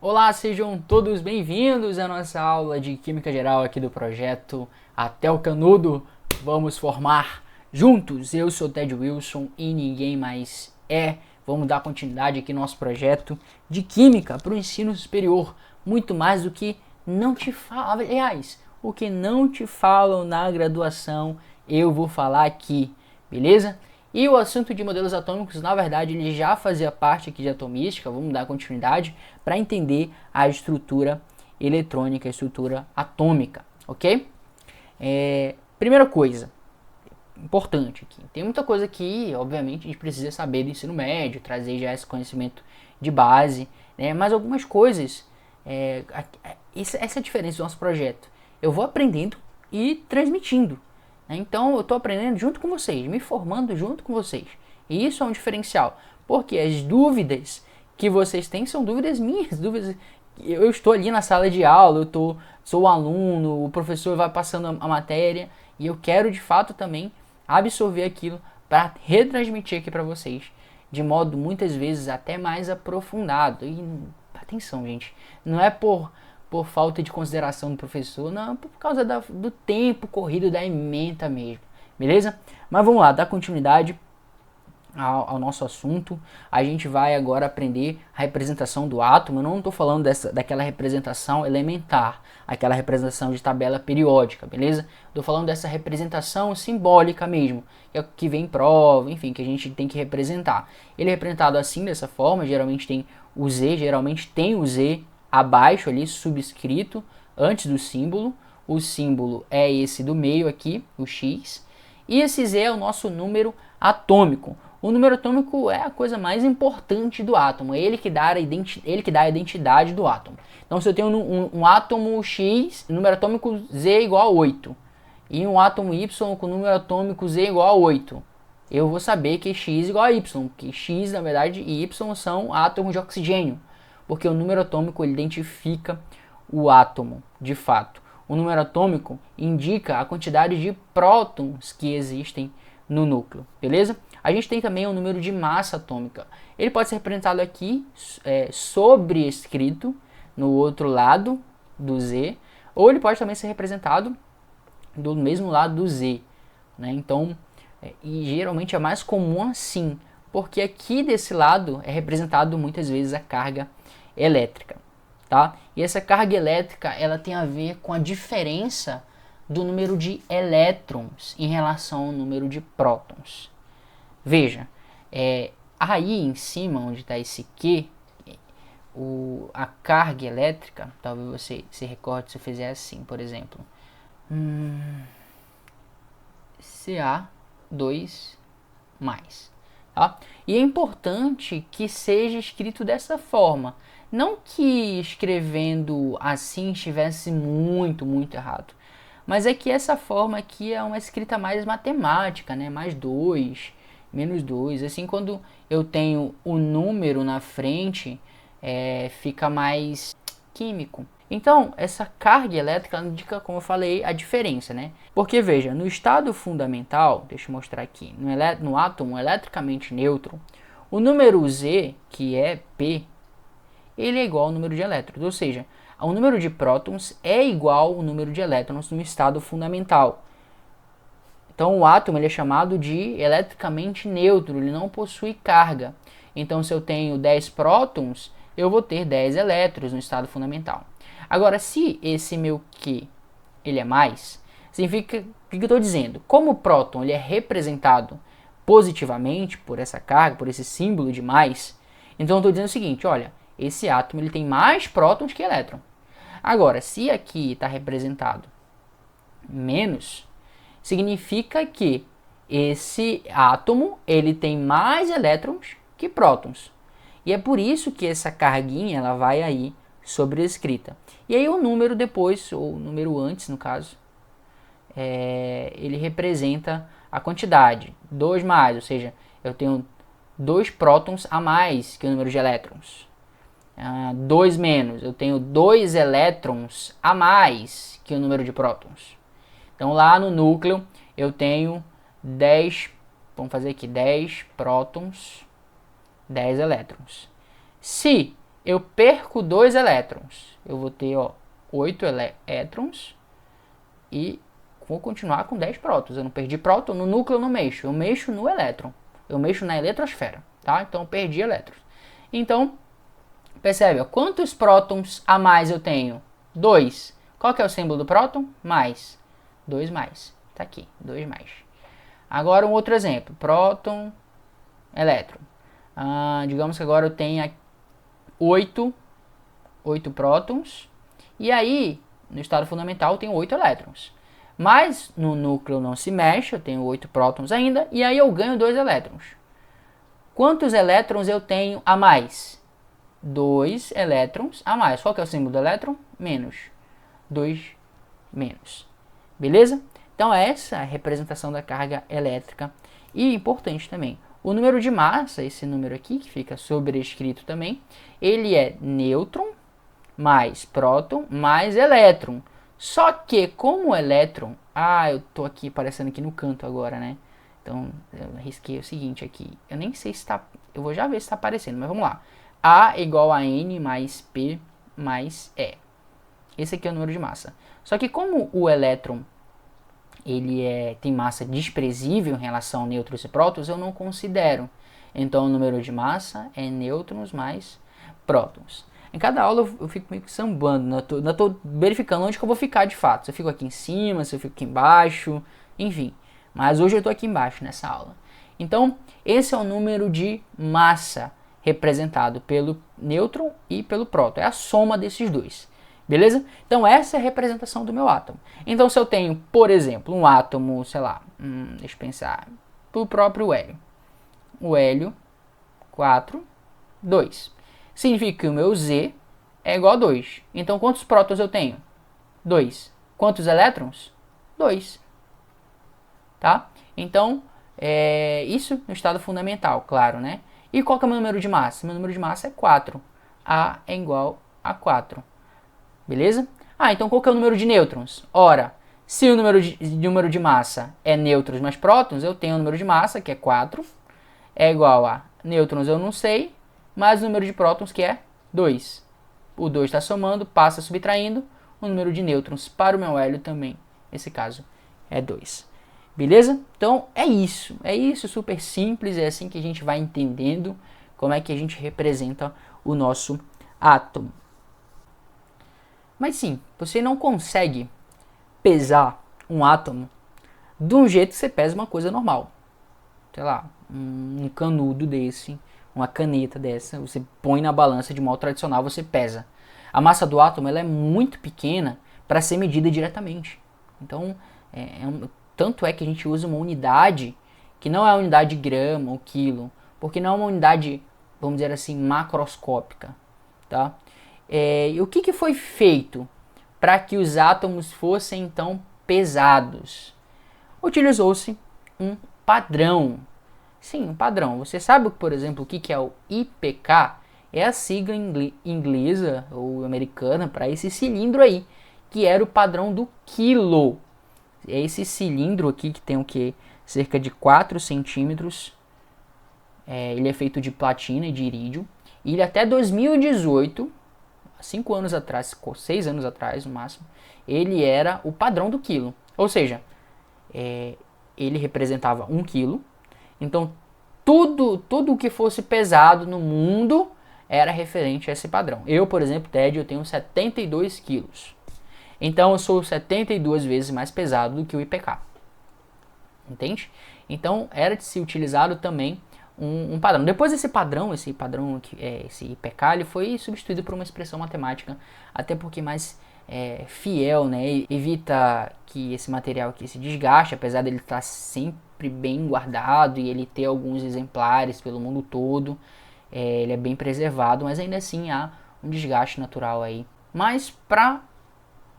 Olá, sejam todos bem-vindos à nossa aula de Química Geral aqui do projeto Até o Canudo. Vamos formar juntos. Eu sou Ted Wilson e ninguém mais é. Vamos dar continuidade aqui no nosso projeto de Química para o ensino superior. Muito mais do que não te falam. Aliás, o que não te falam na graduação, eu vou falar aqui, beleza? E o assunto de modelos atômicos, na verdade, ele já fazia parte aqui de atomística, vamos dar continuidade, para entender a estrutura eletrônica, a estrutura atômica, ok? Primeira coisa, importante aqui, tem muita coisa que, obviamente, a gente precisa saber do ensino médio, trazer já esse conhecimento de base, né? Mas algumas coisas, essa é a diferença do nosso projeto. Eu vou aprendendo e transmitindo. Então eu estou aprendendo junto com vocês, me formando junto com vocês. E isso é um diferencial, porque as dúvidas que vocês têm são dúvidas minhas, dúvidas. Eu estou ali na sala de aula, sou o aluno, o professor vai passando a matéria e eu quero de fato também absorver aquilo para retransmitir aqui para vocês, de modo muitas vezes até mais aprofundado. E atenção, gente, não é por falta de consideração do professor, não, por causa do tempo corrido da ementa mesmo, beleza? Mas vamos lá, dar continuidade ao nosso assunto. A gente vai agora aprender a representação do átomo. Eu não estou falando daquela representação elementar, aquela representação de tabela periódica, beleza? Estou falando dessa representação simbólica mesmo, que vem em prova, enfim, que a gente tem que representar. Ele é representado assim, dessa forma, geralmente tem o Z abaixo ali, subscrito, antes do símbolo. O símbolo é esse do meio aqui, o X. E esse Z é o nosso número atômico. O número atômico é a coisa mais importante do átomo, é ele que dá a identidade do átomo. Então, se eu tenho um átomo X, número atômico Z igual a 8, e um átomo Y com número atômico Z igual a 8, eu vou saber que X igual a Y, que X, na verdade, e Y são átomos de oxigênio, porque o número atômico ele identifica o átomo, de fato. O número atômico indica a quantidade de prótons que existem no núcleo, beleza? A gente tem também o número de massa atômica. Ele pode ser representado aqui, sobrescrito, no outro lado do Z, ou ele pode também ser representado do mesmo lado do Z, né? Então, e geralmente é mais comum assim, porque aqui desse lado é representado muitas vezes a carga elétrica, tá? E essa carga elétrica, ela tem a ver com a diferença do número de elétrons em relação ao número de prótons. Veja, aí em cima, onde está esse Q, a carga elétrica, talvez você se recorde se eu fizer assim, por exemplo. Ca2+. Tá? E é importante que seja escrito dessa forma. Não que escrevendo assim estivesse muito errado. Mas é que essa forma aqui é uma escrita mais matemática, né? Mais 2, menos 2. Assim, quando eu tenho o número na frente, fica mais químico. Então, essa carga elétrica indica, como eu falei, a diferença, né? Porque, veja, no estado fundamental, deixa eu mostrar aqui, no átomo eletricamente neutro, o número Z, que é P, ele é igual ao número de elétrons, ou seja, o número de prótons é igual ao número de elétrons no estado fundamental. Então, o átomo ele é chamado de eletricamente neutro, ele não possui carga. Então, se eu tenho 10 prótons, eu vou ter 10 elétrons no estado fundamental. Agora, se esse meu Q ele é mais, significa o que eu estou dizendo? Como o próton ele é representado positivamente por essa carga, por esse símbolo de mais, então eu estou dizendo o seguinte, olha, esse átomo ele tem mais prótons que elétrons. Agora, se aqui está representado menos, significa que esse átomo ele tem mais elétrons que prótons. E é por isso que essa carguinha ela vai aí sobrescrita. E aí o número depois, ou o número antes no caso, ele representa a quantidade. 2 mais, ou seja, eu tenho 2 prótons a mais que o número de elétrons. 2 menos, eu tenho 2 elétrons a mais que o número de prótons. Então lá no núcleo eu tenho 10, vamos fazer aqui, 10 prótons, 10 elétrons. Se eu perco 2 elétrons. Eu vou ter, ó, 8 elétrons e vou continuar com 10 prótons. Eu não perdi próton, no núcleo eu não mexo. Eu mexo no elétron. Eu mexo na eletrosfera, tá? Então eu perdi elétrons. Então, percebe, ó, quantos prótons a mais eu tenho? 2. Qual que é o símbolo do próton? Mais. 2 mais. Tá aqui, 2 mais. Agora um outro exemplo. Próton, elétron. Digamos que agora eu tenho 8 prótons. E aí, no estado fundamental, eu tenho 8 elétrons. Mas no núcleo não se mexe, eu tenho 8 prótons ainda. E aí eu ganho 2 elétrons. Quantos elétrons eu tenho a mais? 2 elétrons a mais. Qual que é o símbolo do elétron? Menos. 2 menos. Beleza? Então essa é a representação da carga elétrica. E importante também, o número de massa, esse número aqui, que fica sobrescrito também, ele é nêutron mais próton mais elétron. Só que como o elétron... eu tô aqui aparecendo aqui no canto agora, né? Então eu risquei o seguinte aqui. Eu nem sei se está... Eu vou já ver se está aparecendo, mas vamos lá. A igual a N mais P mais E. Esse aqui é o número de massa. Só que como o elétron ele tem massa desprezível em relação a nêutrons e prótons, eu não considero. Então o número de massa é nêutrons mais prótons. Em cada aula eu fico meio que sambando, não tô verificando onde que eu vou ficar de fato. Se eu fico aqui em cima, se eu fico aqui embaixo, enfim. Mas hoje eu tô aqui embaixo nessa aula. Então esse é o número de massa representado pelo nêutron e pelo próton. É a soma desses dois. Beleza? Então essa é a representação do meu átomo. Então se eu tenho, por exemplo, um átomo, sei lá, deixa eu pensar, o próprio hélio. O hélio 4, 2. Significa que o meu Z é igual a 2. Então quantos prótons eu tenho? 2. Quantos elétrons? 2. Tá? Então, isso no estado fundamental, claro, né? E qual que é o meu número de massa? Meu número de massa é 4. A é igual a 4. Beleza? Então qual que é o número de nêutrons? Ora, se o número de massa é nêutrons mais prótons, eu tenho o número de massa, que é 4, é igual a nêutrons eu não sei, mais o número de prótons, que é 2. O 2 está somando, passa subtraindo, o número de nêutrons para o meu hélio também, nesse caso, é 2. Beleza? Então é isso, super simples, é assim que a gente vai entendendo como é que a gente representa o nosso átomo. Mas sim, você não consegue pesar um átomo de um jeito que você pesa uma coisa normal. Sei lá, um canudo desse, uma caneta dessa, você põe na balança de modo tradicional, você pesa. A massa do átomo ela é muito pequena para ser medida diretamente. Então, tanto é que a gente usa uma unidade que não é a unidade de grama ou quilo, porque não é uma unidade, vamos dizer assim, macroscópica. Tá? E o que foi feito para que os átomos fossem então pesados? Utilizou-se um padrão. Sim, um padrão. Você sabe, por exemplo, o que é o IPK? É a sigla inglesa ou americana para esse cilindro aí, que era o padrão do quilo. É esse cilindro aqui que tem o que? Cerca de 4 centímetros. Ele é feito de platina e de irídio. E ele até 2018, 5 anos atrás, 6 anos atrás no máximo, ele era o padrão do quilo. Ou seja, ele representava 1 quilo. Então, tudo que fosse pesado no mundo era referente a esse padrão. Eu, por exemplo, Ted, eu tenho 72 quilos. Então, eu sou 72 vezes mais pesado do que o IPK. Entende? Então, era de se utilizado também um padrão. Depois esse IPK, ele foi substituído por uma expressão matemática, até porque mais fiel, né? Evita que esse material aqui se desgaste, apesar dele estar sempre bem guardado e ele ter alguns exemplares pelo mundo todo, ele é bem preservado, mas ainda assim há um desgaste natural aí. Mas para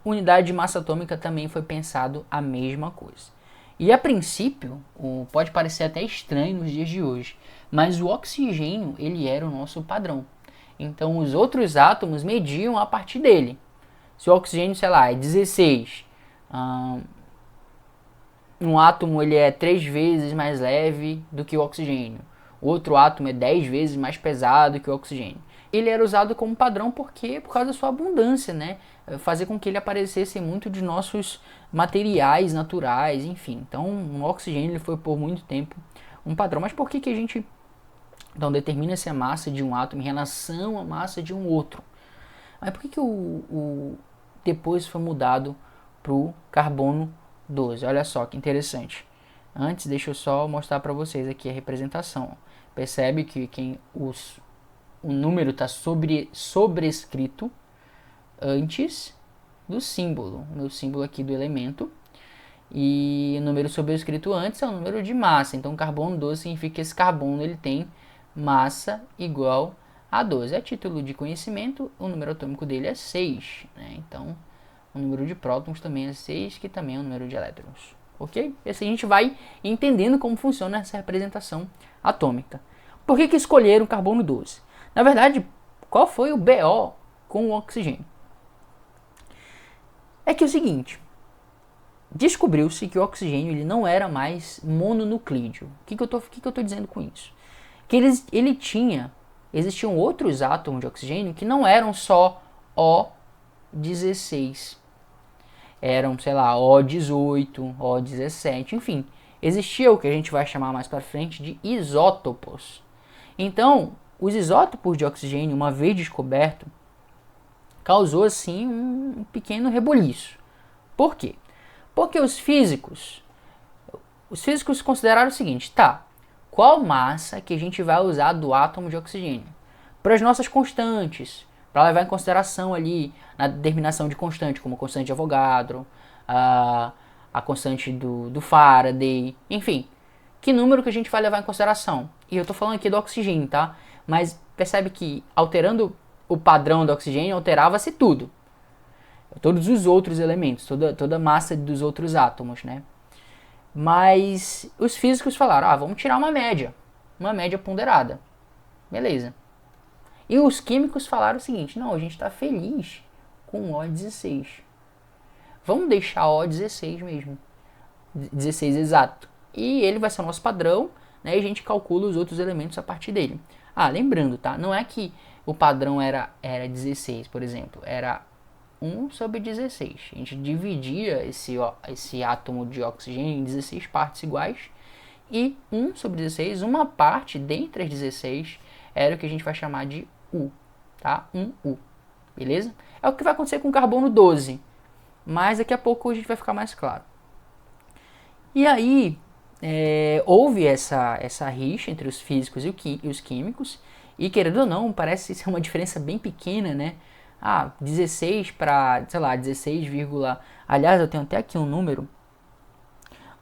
unidade de massa atômica também foi pensado a mesma coisa. E a princípio, pode parecer até estranho nos dias de hoje, mas o oxigênio ele era o nosso padrão. Então os outros átomos mediam a partir dele. Se o oxigênio, sei lá, é 16, um átomo ele é 3 vezes mais leve do que o oxigênio. Outro átomo é 10 vezes mais pesado que o oxigênio. ele era usado como padrão por causa da sua abundância, né? Fazer com que ele aparecesse muito de nossos materiais naturais, enfim. Então, o oxigênio ele foi por muito tempo um padrão. Mas por que a gente então determina-se a massa de um átomo em relação à massa de um outro? Mas por que depois foi mudado para o carbono 12? Olha só que interessante. Antes, deixa eu só mostrar para vocês aqui a representação. Percebe que o número está sobrescrito antes do símbolo. O meu símbolo aqui do elemento. E o número sobrescrito antes é o número de massa. Então, carbono 12 significa que esse carbono ele tem massa igual a 12. A título de conhecimento, o número atômico dele é 6. Né? Então, o número de prótons também é 6, que também é o número de elétrons. Ok? E assim a gente vai entendendo como funciona essa representação atômica. Por que escolheram o carbono 12? Na verdade, qual foi o BO com o oxigênio? É que é o seguinte, descobriu-se que o oxigênio ele não era mais mononuclídeo. O que eu estou dizendo com isso? Que existiam outros átomos de oxigênio que não eram só O16. Eram, sei lá, O18, O17, enfim. Existia o que a gente vai chamar mais para frente de isótopos. Então, os isótopos de oxigênio, uma vez descoberto, causou assim um pequeno reboliço. Por quê? Porque os físicos consideraram o seguinte, tá, qual massa que a gente vai usar do átomo de oxigênio? Para as nossas constantes, para levar em consideração ali na determinação de constante, como a constante de Avogadro, a constante do Faraday, enfim, que número que a gente vai levar em consideração? E eu estou falando aqui do oxigênio, tá? Mas percebe que alterando o padrão do oxigênio, alterava-se tudo. Todos os outros elementos, toda a massa dos outros átomos, né? Mas os físicos falaram, vamos tirar uma média ponderada. Beleza. E os químicos falaram o seguinte, não, a gente está feliz com O16. Vamos deixar O16 mesmo. 16 exato. E ele vai ser o nosso padrão, né? E a gente calcula os outros elementos a partir dele. Lembrando, tá? Não é que o padrão era 16, por exemplo. Era 1 sobre 16. A gente dividia esse átomo de oxigênio em 16 partes iguais. E 1 sobre 16, uma parte dentre as 16, era o que a gente vai chamar de U. Tá? 1U. Beleza? É o que vai acontecer com o carbono 12. Mas daqui a pouco a gente vai ficar mais claro. E aí, houve essa rixa entre os físicos e os químicos. E querendo ou não, parece ser uma diferença bem pequena, né? 16 para, sei lá, 16, aliás, eu tenho até aqui um número.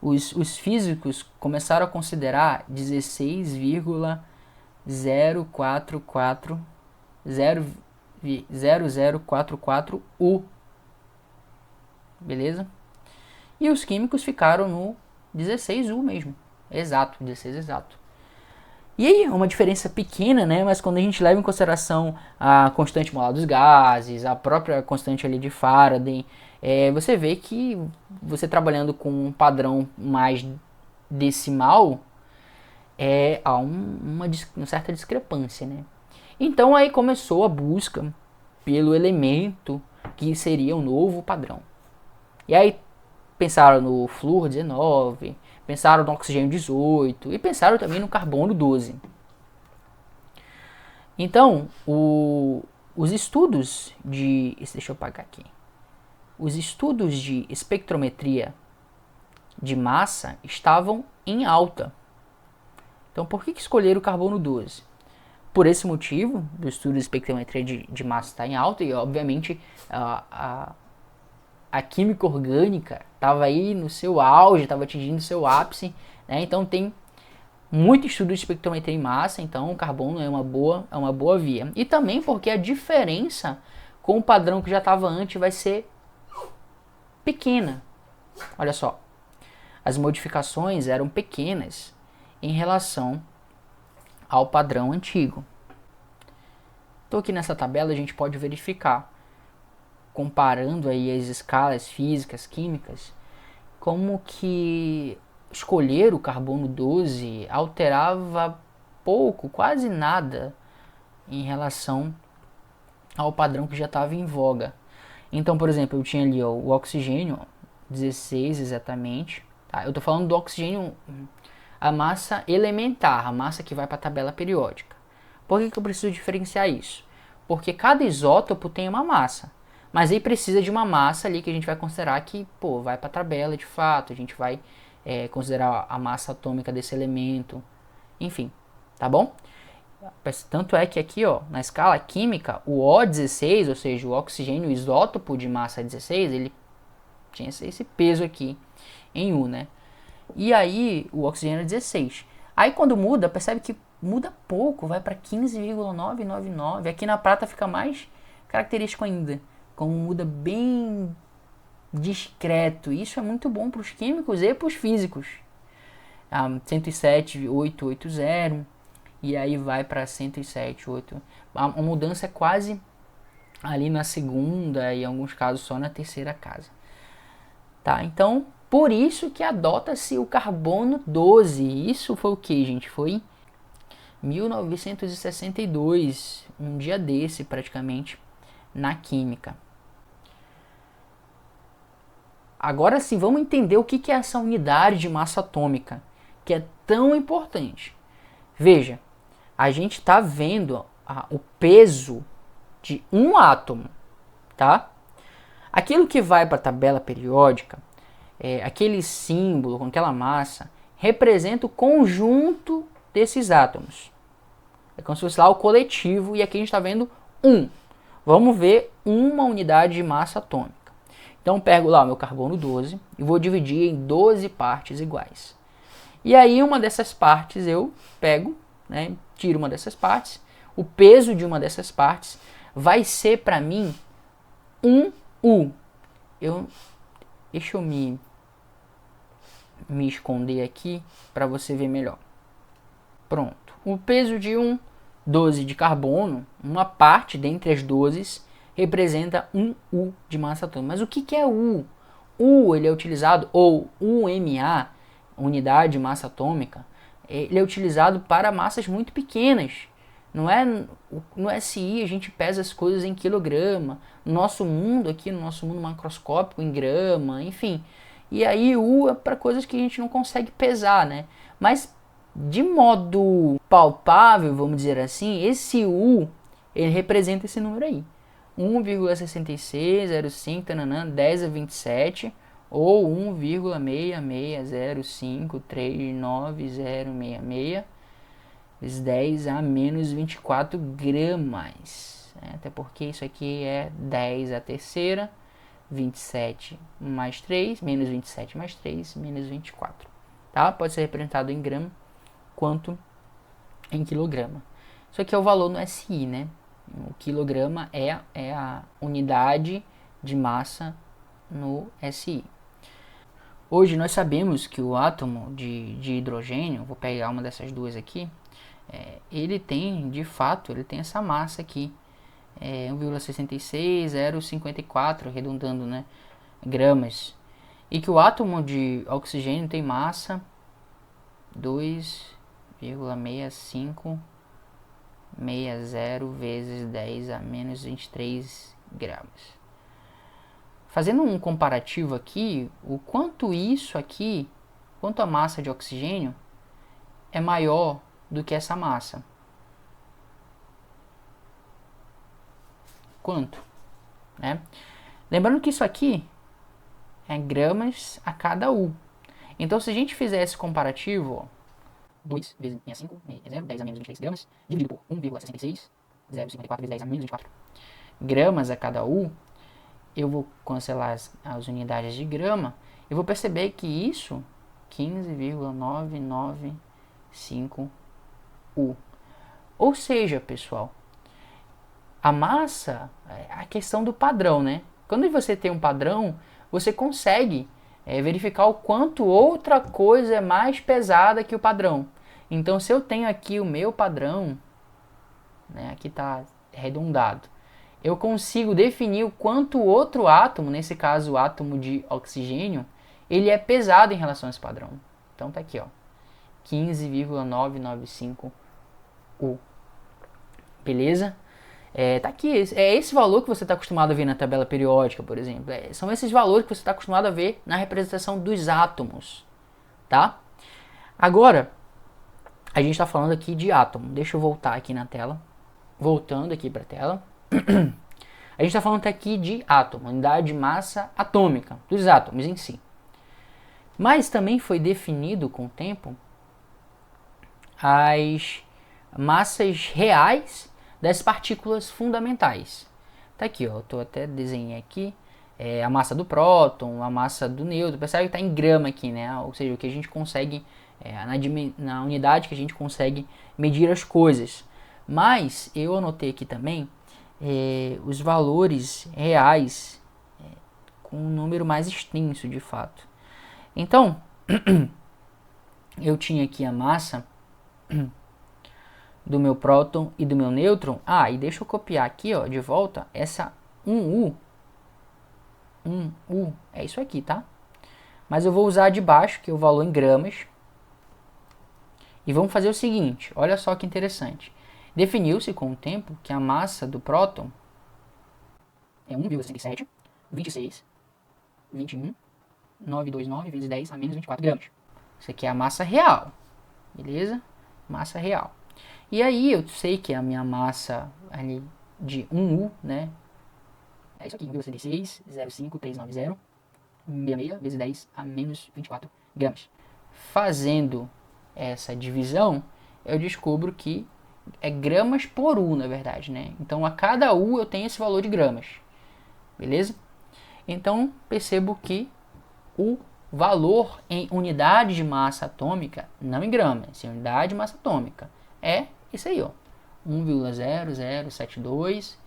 Os físicos começaram a considerar 16,0044U. Beleza? E os químicos ficaram no 16U mesmo. Exato, 16 exato. E aí é uma diferença pequena, né? Mas quando a gente leva em consideração a constante molar dos gases, a própria constante ali de Faraday, você vê que você trabalhando com um padrão mais decimal, há uma certa discrepância, né? Então aí começou a busca pelo elemento que seria o novo padrão. E aí pensaram no flúor 19, pensaram no oxigênio 18 e pensaram também no carbono 12. Então, os estudos de... Deixa eu apagar aqui. Os estudos de espectrometria de massa estavam em alta. Então, por que escolheram o carbono 12? Por esse motivo, o estudo de espectrometria de massa está em alta e, obviamente, a química orgânica estava aí no seu auge, estava atingindo o seu ápice, né? Então tem muito estudo de espectrometria em massa, então o carbono é uma boa via. E também porque a diferença com o padrão que já estava antes vai ser pequena. Olha só, as modificações eram pequenas em relação ao padrão antigo. Então aqui nessa tabela a gente pode verificar, comparando aí as escalas físicas, químicas, como que escolher o carbono 12 alterava pouco, quase nada, em relação ao padrão que já estava em voga. Então, por exemplo, eu tinha ali ó, o oxigênio, ó, 16 exatamente. Tá? Eu estou falando do oxigênio, a massa elementar, a massa que vai para a tabela periódica. Por que eu preciso diferenciar isso? Porque cada isótopo tem uma massa, mas aí precisa de uma massa ali que a gente vai considerar que vai para a tabela de fato, a gente vai considerar a massa atômica desse elemento, enfim, tá bom? Tanto é que aqui, ó, na escala química, o O16, ou seja, o oxigênio, o isótopo de massa 16, ele tinha esse peso aqui em U, né? E aí o oxigênio é 16. Aí quando muda, percebe que muda pouco, vai para 15,999. Aqui na prata fica mais característico ainda, como muda bem discreto. Isso é muito bom para os químicos e para os físicos. 107,880 e aí vai para 107,8. A mudança é quase ali na segunda e em alguns casos só na terceira casa. Tá? Então, por isso que adota-se o carbono 12. Isso foi o que, gente? Foi 1962, um dia desse praticamente, na química. Agora sim, vamos entender o que é essa unidade de massa atômica, que é tão importante. Veja, a gente está vendo o peso de um átomo, tá? Aquilo que vai para a tabela periódica, aquele símbolo com aquela massa, representa o conjunto desses átomos. É como se fosse lá o coletivo, e aqui a gente está vendo um. Vamos ver uma unidade de massa atômica. Então eu pego lá o meu carbono 12 e vou dividir em 12 partes iguais. E aí uma dessas partes eu pego, né, tiro uma dessas partes, o peso de uma dessas partes vai ser para mim 1 U. Deixa eu me esconder aqui para você ver melhor. Pronto. O peso de 12 de carbono, uma parte dentre as 12, representa 1 U de massa atômica. Mas o que é U? U ele é utilizado, ou UMA, unidade de massa atômica, ele é utilizado para massas muito pequenas. Não é no SI a gente pesa as coisas em quilograma. No nosso mundo aqui, no nosso mundo macroscópico, em grama, enfim. E aí U é para coisas que a gente não consegue pesar, né? Mas de modo palpável, vamos dizer assim, esse U ele representa esse número aí. 1,6605 10 a 27 ou 1,660539066 vezes 10 a menos 24 gramas. Até porque isso aqui é 10 a terceira, 27 mais 3, menos 27 mais 3, menos 24. Tá? Pode ser representado em grama quanto em quilograma. Isso aqui é o valor no SI, né? O quilograma é a unidade de massa no SI. Hoje nós sabemos que o átomo de hidrogênio, vou pegar uma dessas duas aqui, ele tem, de fato, ele tem essa massa aqui, 1,66054, arredondando, né, gramas. E que o átomo de oxigênio tem massa 2,6560 vezes 10 a menos 23 gramas. Fazendo um comparativo aqui, o quanto isso aqui, quanto a massa de oxigênio é maior do que essa massa. Quanto? Né? Lembrando que isso aqui é gramas a cada U. Então, se a gente fizer esse comparativo, ó, 2 vezes 65 é 0, 10 a menos 23 gramas, dividido por 1,66, 0,54 vezes 10 a menos 24 gramas a cada U, eu vou cancelar as unidades de grama, eu vou perceber que isso, 15,995 U. Ou seja, pessoal, a massa é a questão do padrão, né? Quando você tem um padrão, você consegue verificar o quanto outra coisa é mais pesada que o padrão. Então, se eu tenho aqui o meu padrão, né, aqui está arredondado, eu consigo definir o quanto o outro átomo, nesse caso o átomo de oxigênio, ele é pesado em relação a esse padrão. Então tá aqui, ó, 15,995 U. beleza? Tá aqui, é esse valor que você está acostumado a ver na tabela periódica, por exemplo. São esses valores que você está acostumado a ver na representação dos átomos, tá? Agora, a gente está falando aqui de átomo. Deixa eu voltar aqui na tela. Voltando aqui para a tela. A gente está falando aqui de átomo, unidade de massa atômica, dos átomos em si. Mas também foi definido com o tempo as massas reais das partículas fundamentais. Tá aqui, ó, eu até desenhei aqui a massa do próton, a massa do nêutron. Percebe que está em grama aqui, né? Ou seja, o que a gente consegue, na unidade que a gente consegue medir as coisas. Mas eu anotei aqui também os valores reais com um número mais extenso de fato. Então, eu tinha aqui a massa do meu próton e do meu nêutron. E deixa eu copiar aqui, ó, de volta, essa 1U. 1U, é isso aqui, tá? Mas eu vou usar de baixo, que é o valor em gramas. E vamos fazer o seguinte, olha só que interessante. Definiu-se com o tempo que a massa do próton é 1,67, 26, 21, 929 vezes 10 a menos 24 gramas. Isso aqui é a massa real, beleza? Massa real. E aí eu sei que a minha massa ali de 1U, né? É isso aqui, 1,66, 0,5390, 66 vezes 10 a menos 24 gramas. Fazendo essa divisão, eu descubro que é gramas por U, na verdade, né? Então a cada U eu tenho esse valor de gramas, beleza? Então percebo que o valor em unidade de massa atômica, não em gramas, em unidade de massa atômica, é isso aí, ó, 1,0072,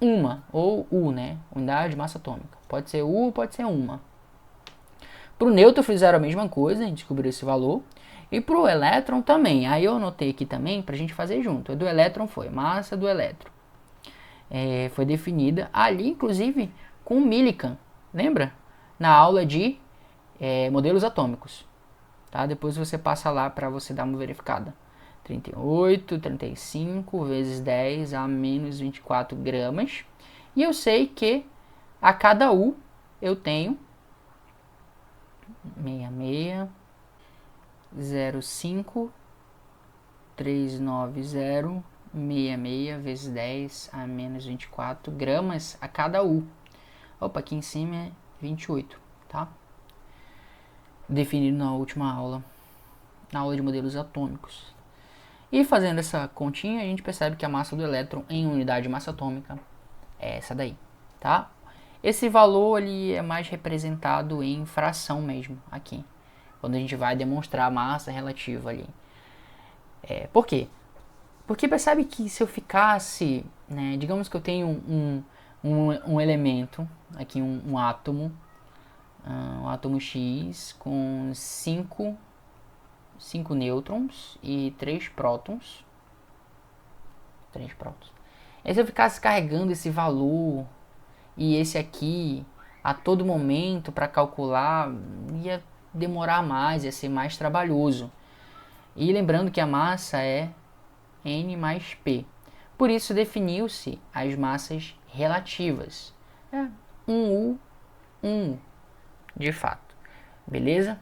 uma, ou U, né? Unidade de massa atômica. Pode ser U, pode ser uma. Para o nêutron fizeram a mesma coisa, a gente descobriu esse valor. E para o elétron também. Aí eu anotei aqui também para a gente fazer junto. A do elétron foi massa do elétron. Foi definida ali, inclusive, com Millikan. Lembra? Na aula de modelos atômicos. Tá? Depois você passa lá para você dar uma verificada. 35 vezes 10 a menos 24 gramas. E eu sei que a cada U eu tenho 66, 0,5390, 66 vezes 10 a menos 24 gramas a cada U. Opa, aqui em cima é 28, tá? Definido na última aula, na aula de modelos atômicos. E fazendo essa continha, a gente percebe que a massa do elétron em unidade de massa atômica é essa daí, tá? Esse valor ali é mais representado em fração mesmo, aqui. Quando a gente vai demonstrar a massa relativa ali. Por quê? Porque percebe que se eu ficasse, né, digamos que eu tenho um elemento, aqui um átomo X com 5 nêutrons e 3 prótons. E se eu ficasse carregando esse valor e esse aqui a todo momento para calcular, ia demorar mais, ia ser mais trabalhoso. E lembrando que a massa é N mais P. Por isso definiu-se as massas relativas. 1U, 1, de fato. Beleza?